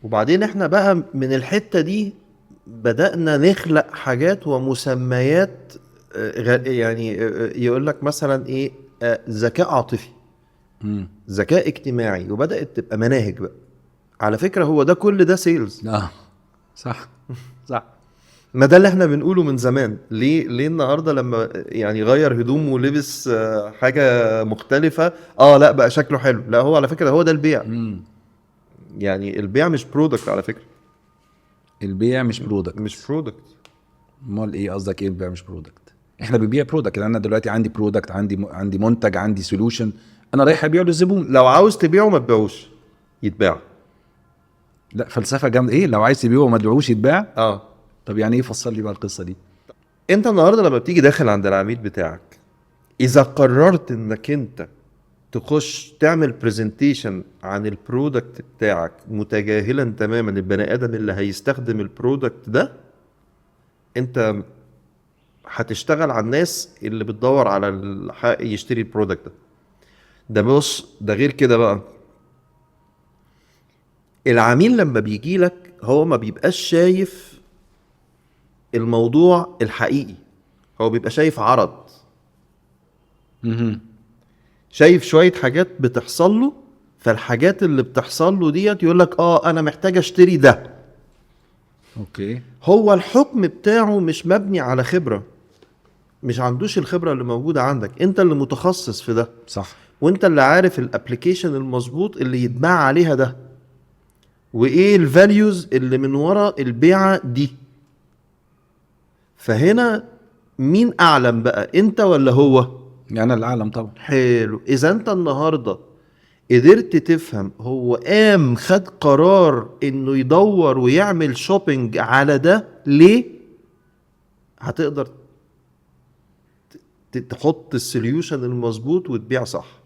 وبعدين احنا بقى من الحتة دي بدأنا نخلق حاجات ومسميات. يعني يقول لك مثلا ايه، ذكاء عاطفي، امم. ذكاء اجتماعي، وبدأت تبقى مناهج بقى. على فكرة هو ده كل ده سيلز. اه صح. صح. ما ده اللي احنا بنقوله من زمان. ليه النهارده لما يعني غير هدومه ولبس حاجة مختلفة، لا بقى شكله حلو؟ لا، هو على فكرة هو ده البيع. امم. يعني البيع مش برودكت على فكرة. البيع مش مش برودكت. برودكت. امال ايه قصدك؟ ايه البيع مش برودكت؟ احنا بنبيع برودكت. انا دلوقتي عندي برودكت، عندي منتج، عندي سولوشن، انا رايح ابيعه للزبون. لو عاوز تبيعه ما تبيعوش، يتباع. لا فلسفه جامده. ايه لو عايز تبيعه وما تبيعوش يتباع؟ اه. طب يعني ايه؟ فصل لي بقى القصه دي. انت النهارده لما بتيجي داخل عند العميل بتاعك، اذا قررت انك انت تخش تعمل برزنتيشن عن البرودكت بتاعك متجاهلا تماما البني ادم اللي هيستخدم البرودكت ده، انت هتشتغل على الناس اللي بتدور على يشتري البرودكت ده. ده بص، ده غير كده بقى. العميل لما بيجي لك هو ما بيبقاش شايف الموضوع الحقيقي، هو بيبقى شايف عرض، امم. شايف شوية حاجات بتحصل له. فالحاجات اللي بتحصل له ديت يقول لك انا محتاج اشتري ده. اوكي. هو الحكم بتاعه مش مبني على خبرة، مش عندوش الخبرة اللي موجودة عندك. انت اللي متخصص في ده، صح. وانت اللي عارف الابليكيشن المظبوط اللي يتباع عليها ده، وايه الفاليوز اللي من ورا البيعة دي. فهنا مين اعلم بقى، انت ولا هو؟ يعني الاعلم طبعا. حلو. اذا انت النهاردة قدرت تفهم هو قام خد قرار انه يدور ويعمل شوبينج على ده ليه، هتقدر تحط السوليوشن المظبوط وتبيع صح.